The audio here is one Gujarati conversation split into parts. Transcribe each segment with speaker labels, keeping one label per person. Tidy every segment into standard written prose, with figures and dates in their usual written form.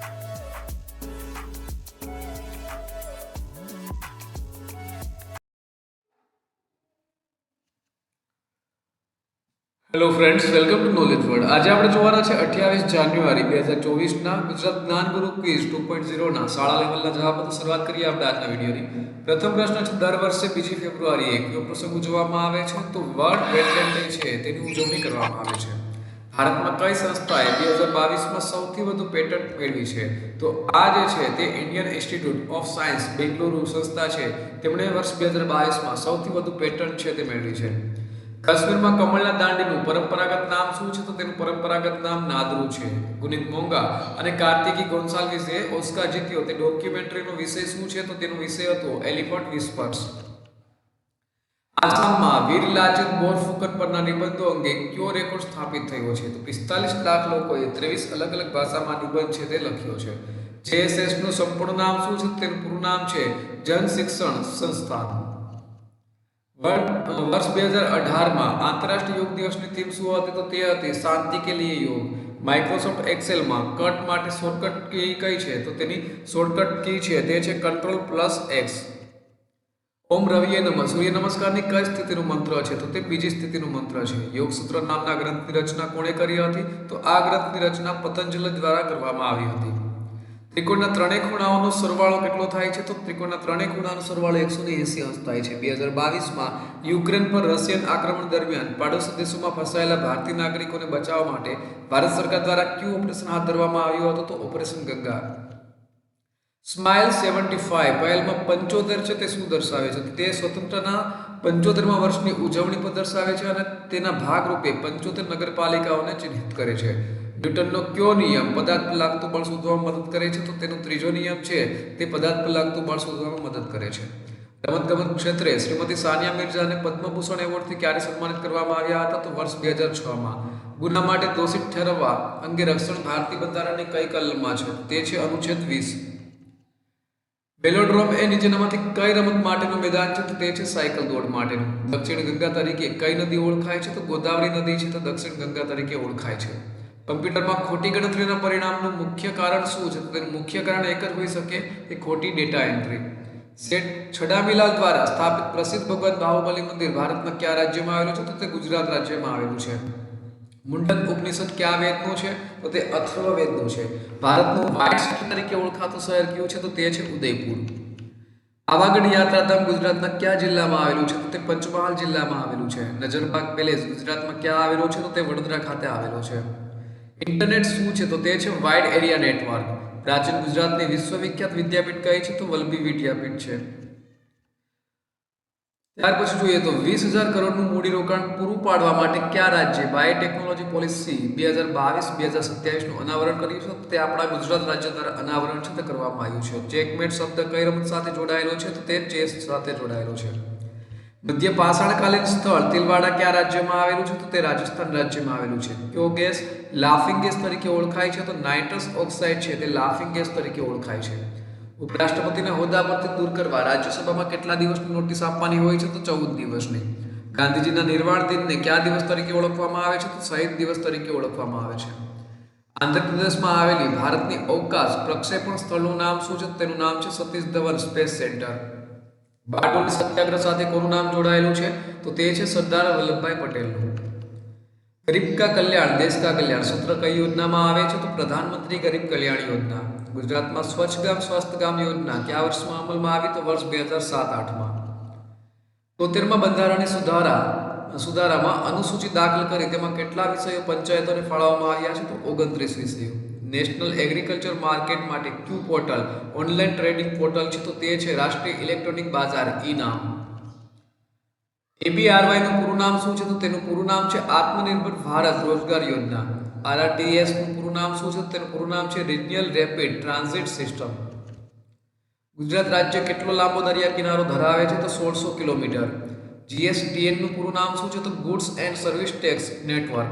Speaker 1: Hello friends, welcome to knowledge world. આજે આપણે જોવાના છે 28 જાન્યુઆરી 2024ના ગુજરાત જ્ઞાનગુરુ ક્વિઝ 2.0ના શાળા લેવલના જવાબો. તો શરૂઆત કરીએ આપણે આજના વિડીયોની. પ્રથમ પ્રશ્ન છે, દર વર્ષે 2 ફેબ્રુઆરીએ કયો પ્રસંગ ઉજવવામાં આવે છે? તો વર્લ્ડ વેટલેન્ડ ડે છે તેની ઉજવણી કરવામાં આવે છે. ભારતમાં કઈ સંસ્થાએ 2022માં સૌથી વધુ પેટન્ટ મેળવી છે? તો આ જે છે તે Indian institute of science Bengaluru સંસ્થા છે. તેમણે વર્ષ 2022માં સૌથી વધુ પેટન્ટ છે તે મેળવી છે. કાશ્મીરમાં કમળના દાંડીનું પરંપરાગત નામ શું છે? તો તેનું પરંપરાગત નામ નાદરુ છે. ગુનીત મોંગા અને કાર્તિકી ગોન્સાલ્વિસે ઓસ્કાર જીત્યો તે ડોક્યુમેન્ટરીનો વિષય શું છે? તો તેનો વિષય હતો એલિફન્ટ વિસ્પર્સ. આસામમાં વીર લાચિત બોરફુકન પરના નિબંધો અંગે કયો રેકોર્ડ સ્થાપિત થયો છે? તો 45 લાખ લોકોએ 23 અલગ અલગ ભાષામાં નિબંધ છે તે લખ્યો છે. JSS નું સંપૂર્ણ નામ શું છે? તેનું પૂરું નામ છે જન શિક્ષણ સંસ્થાન. વર્ષ 2018માં આંતરરાષ્ટ્રીય યોગ દિવસની થીમ શું હતી? તો તે હતી શાંતિ કે લીએ યોગ. માઇક્રોસોફ્ટ એક્સેલમાં કટ માટે શોર્ટકટ કી કઈ છે? તો તેની શોર્ટકટ કી છે તે છે Ctrl+X. ઓમ રવિએ નમઃ સૂર્ય નમસ્કારની કઈ સ્થિતિનું મંત્ર છે? તો તે બીજી સ્થિતિનું મંત્ર છે. યોગસૂત્ર નામના ગ્રંથની રચના કોણે કરી હતી? તો આ ગ્રંથની રચના પતંજલિ દ્વારા કરવામાં આવી હતી. ત્રિકોણના ત્રણેય ખૂણાઓનો સરવાળો કેટલો થાય છે? તો ત્રિકોણના ત્રણેય ખૂણાનો સરવાળો 180 અંશ થાય છે. 2022માં યુક્રેન પર રશિયન આક્રમણ દરમિયાન પાડોશી દેશોમાં ફસાયેલા ભારતીય નાગરિકોને બચાવવા માટે ભારત સરકાર દ્વારા કયું ઓપરેશન હાથ ધરવામાં આવ્યું હતું? તો ઓપરેશન ગંગા. સ્માઇલ 75 પહેલમાં 75 છે તે શું દર્શાવે છે? તે સ્વતંત્રતા 75મા વર્ષની ઉજવણી પર દર્શાવે છે અને તેના ભાગરૂપે 75 નગરપાલિકાઓને ચિહ્નિત કરે છે. ન્યૂટનનો કયો નિયમ પદાર્થ પર લાગતું બળ શોધવામાં મદદ કરે છે? તો તેનો ત્રીજો નિયમ છે તે પદાર્થ પર લાગતું બળ શોધવામાં મદદ કરે છે. રમતગમત ક્ષેત્રે શ્રીમતી સાનિયા મિર્ઝાને પદ્મભૂષણ એવોર્ડથી ક્યારે સન્માનિત કરવામાં આવ્યા હતા? તો વર્ષ 2006માં. ગુના માટે દોષિત ઠેરવવા અંગે રક્ષણ ભારતીય બંધારણની કઈ કલમમાં છે? તે છે અનુચ્છેદ 20. વેલોડ્રોમ એ નીચેનામાંથી કઈ રમત માટેનું મેદાન છે? તો તે છે સાયકલ દોડ માટેનું. દક્ષિણ ગંગા તરીકે કઈ નદી ઓળખાય છે? તો ગોદાવરી નદી છે તો દક્ષિણ ગંગા તરીકે ઓળખાય છે. કમ્પ્યુટરમાં ખોટી ગણતરીના પરિણામનું મુખ્ય કારણ શું છે? તો તેનું મુખ્ય કારણ એક જ હોઈ શકે કે ખોટી ડેટા એન્ટ્રી. શેઠ છડામીલાલ દ્વારા સ્થાપિત પ્રસિદ્ધ ભગવાન બાહુબલી મંદિર ભારતના કયા રાજ્યમાં આવેલું છે? તો તે ગુજરાત રાજ્યમાં આવેલું છે. મુંડક ઉપનિષદ કયા વેદનું છે? તો તે અથર્વવેદનું છે. ભારતનું વ્હાઇટ સિટી તરીકે ઓળખાતું શહેર કયું છે? તો તે છે ઉદયપુર. પાવાગઢ યાત્રાધામ ગુજરાતના કયા જિલ્લામાં આવેલું છે? તો તે પંચમહાલ જિલ્લામાં આવેલું છે. નજરબાગ પેલેસ ગુજરાતમાં ક્યાં આવેલો છે? તો તે વડોદરા ખાતે આવેલો છે. ઇન્ટરનેટ શું છે? તો તે છે વાઇડ એરિયા નેટવર્ક. પ્રાચીન ગુજરાતની વિશ્વવિખ્યાત વિદ્યાપીઠ કઈ છે? તો વલ્લભી વિદ્યાપીઠ છે. ત્યાર પછી જોઈએ તો 20,000 કરોડનું મૂડીરોકાણ પૂરું પાડવા માટે કયા રાજ્ય બાયોટેકનોલોજી પોલિસી 2022-2027નું અનાવરણ કર્યું છે? તે આપણા ગુજરાત રાજ્ય દ્વારા અનાવરણ છે તે કરવામાં આવ્યું છે. ચેકમેટ શબ્દ કઈ રમત સાથે જોડાયેલો છે? તો તે ચેસ સાથે જોડાયેલો છે. મધ્ય પાષાણકાલીન સ્થળ તિલવાડા કયા રાજ્યમાં આવેલું છે? તો તે રાજસ્થાન રાજ્યમાં આવેલું છે. કયો ગેસ લાફિંગ ગેસ તરીકે ઓળખાય છે? તો નાઇટ્રસ ઓક્સાઇડ છે તે લાફિંગ ગેસ તરીકે ઓળખાય છે. ઉપરાષ્ટ્રપતિને હોદ્દા પરથી દૂર કરવા રાજ્યસભામાં કેટલા દિવસની નોટિસ આપવાની હોય છે? તો 14 દિવસની. ગાંધીજીના નિર્વાણ દિનને કયા દિવસ તરીકે ઓળખવામાં આવે છે? તો શહીદ દિવસ તરીકે ઓળખવામાં આવે છે. આંધ્રપ્રદેશમાં આવેલી ભારતની અવકાશ પ્રક્ષેપણ સ્થળનું નામ શું છે? તેનું નામ છે સતીશ ધવન સ્પેસ સેન્ટર. બારડોલી સત્યાગ્રહ સાથે કોનું નામ જોડાયેલું છે? તો તે છે સરદાર વલ્લભભાઈ પટેલનું. ગરીબ કા કલ્યાણ દેશ કા કલ્યાણ સૂત્ર કઈ યોજનામાં આવે છે? તો પ્રધાનમંત્રી ગરીબ કલ્યાણ યોજના. ગુજરાતમાં સ્વચ્છ ગામ સ્વસ્થ ગામ યોજના કયા વર્ષમાં અમલમાં આવી? તો વર્ષ 2007-8માં. 73માં બંધારણીય સુધારામાં અનુસૂચિ દાખલ કરી તેમાં કેટલા વિષયો પંચાયતોને ફાળવવામાં આવ્યા છે? તો 29 વિષયો. નેશનલ એગ્રીકલ્ચર માર્કેટ માટે ક્યુ પોર્ટલ ઓનલાઈન ટ્રેડિંગ પોર્ટલ છે? તો તે છે રાષ્ટ્રીય ઇલેક્ટ્રોનિક બજાર ઈ-નામ. ABRY નું પૂરું નામ શું છે? તો તેનું પૂરું નામ છે આત્મનિર્ભર ભારત રોજગાર યોજના. RRTS નું પૂરું નામ શું છે? તેનું પૂરું નામ છે regional rapid transit system. Gujarat રાજ્ય કેટલો લાંબો દરિયા કિનારો ધરાવે છે? તો 1600 કિલોમીટર. GSTN નું પૂરું નામ શું છે? તો goods and service tax network.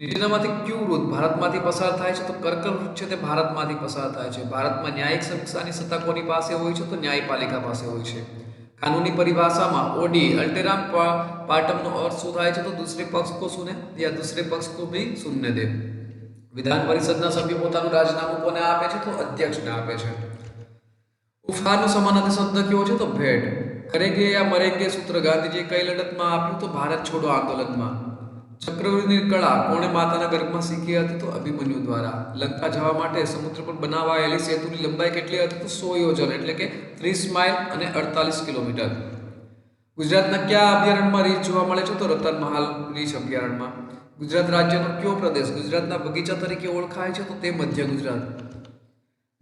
Speaker 1: નીચેનામાંથી ક્યુ વૃત્ત ભારતમાંથી પસાર થાય છે? તો કર્કવૃત્ત છે તે ભારતમાંથી પસાર થાય છે. ભારતમાં ન્યાયિક સમીક્ષાની સત્તા કોની પાસે હોય છે? તો ન્યાયપાલિકા પાસે હોય છે. कानूनी परिभाषा में ओडी अल्टेराम पार्टम नो अर्थ શું થાય છે? તો दूसरे पक्ष को सुने या दूसरे पक्ष को भी सुनने दे. વિધાન પરિષદના સભ્યો પોતાનું રાજીનામું કોને આપે છે? તો અધ્યક્ષને આપે છે. ઉપહારનો સમાનાર્થી શબ્દ કયો છે? તો ભેટ. કરેંગે યા મરેંગે સૂત્ર ગાંધીજીએ કઈ લડતમાં આપ્યું? તો ભારત છોડો આંદોલનમાં. ચક્રવ્યૂહની કળા કોણે માતાના ગર્ભમાં શીખી હતી? તો અભિમન્યુ દ્વારા. લંકા જવા માટે સમુદ્ર પર બનાવાયેલી સેતુની લંબાઈ કેટલી હતી? તો 100 યોજન એટલે કે 30 માઇલ અને 48 કિલોમીટર. ગુજરાતના કયા અભયારણ્યમાં રીંછ જોવા મળે છે? તો રતનમહાલ રીંછ અભયારણ્યમાં. ગુજરાત રાજ્યનો કયો પ્રદેશ ગુજરાતના બગીચા તરીકે ઓળખાય છે? તો તે મધ્ય ગુજરાત.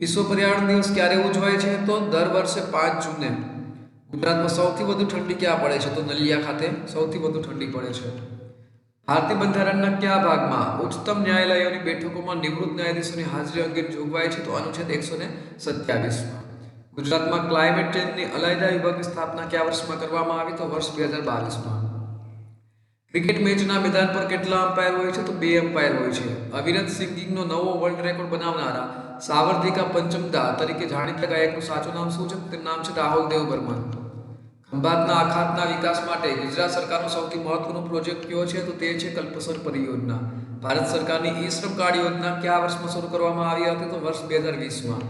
Speaker 1: વિશ્વ પર્યાવરણ દિવસ ક્યારે ઉજવાય છે? તો દર વર્ષે 5 જૂને. ગુજરાતમાં સૌથી વધુ ઠંડી ક્યાં પડે છે? તો નલિયા ખાતે સૌથી વધુ ઠંડી પડે છે. ભારતીય બંધારણના કયા ભાગમાં ઉચ્ચતમ ન્યાયાલયોની બેઠકોમાં નિવૃત્ત ન્યાયાધીશોની હાજરી અંગેની જોગવાઈ છે? તો અનુચ્છેદ 127. ગુજરાતમાં ક્લાઇમેટ ચેન્જની અલાયદા વિભાગની સ્થાપના કયા વર્ષમાં કરવામાં આવી? તો વર્ષ 2022માં. ક્રિકેટ મેચના મેદાન પર કેટલા અમ્પાયર હોય છે? તો 2 અમ્પાયર હોય છે. અવિરત સિંગિંગનો નવો વર્લ્ડ રેકોર્ડ બનાવનારા સાવરધિકા પંચમદા તરીકે જાણીતા ગાયકનું સાચું નામ શું છે? તેનું નામ છે રાહુલ દેવ બર્મન. ખંભાતના અખાતના વિકાસ માટે ગુજરાત સરકારનો સૌથી મહત્વનો પ્રોજેક્ટ કયો છે? તો તે છે કલ્પસર પરિયોજના. ભારત સરકારની ઈ શ્રમ કાર્ડ યોજના કયા વર્ષમાં શરૂ કરવામાં આવી હતી? તો વર્ષ 2020માં.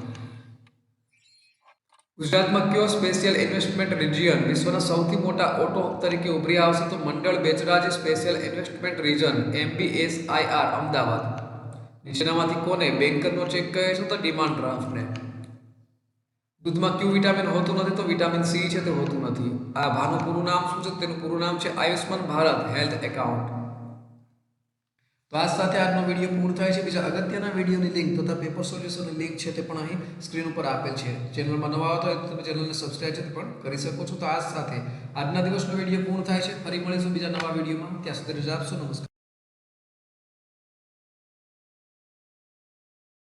Speaker 1: ગુજરાતમાં કયો સ્પેશિયલ ઇન્વેસ્ટમેન્ટ રિજિયન વિશ્વના સૌથી મોટા ઓટો હબ તરીકે ઉભરી આવશે? તો મંડળ Becharaji special investment region MBSIR Ahmedabad. નીચેનામાંથી કોને બેન્કરનો ચેક કહે છે? તો ડિમાન્ડ ડ્રાફ્ટને. દૂધમાં કયું વિટામિન હોતું નથી? તો વિટામિન સી છે તે હોતું નથી. આ ભાનું પૂરું નામ શું છે? તેનું પૂરું નામ છે આયુષ્માન ભારત હેલ્થ એકાઉન્ટ. તો આ સાથે આજનો વિડીયો પૂર્ણ થાય છે. બીજા અગત્યના વિડીયોની લિંક તથા પેપર સોલ્યુશનની લિંક છે તે પણ અહીં સ્ક્રીન ઉપર આપેલ છે. ચેનલમાં નવા આવતા હોય તો તમે ચેનલને સબસ્ક્રાઇબ છે પણ કરી શકો છો. તો આ સાથે આજના દિવસનો વિડીયો પૂર્ણ થાય છે. ફરી મળીશું બીજા નવા વિડીયોમાં. ત્યાં સુધી રજા આપશો. નમસ્કાર.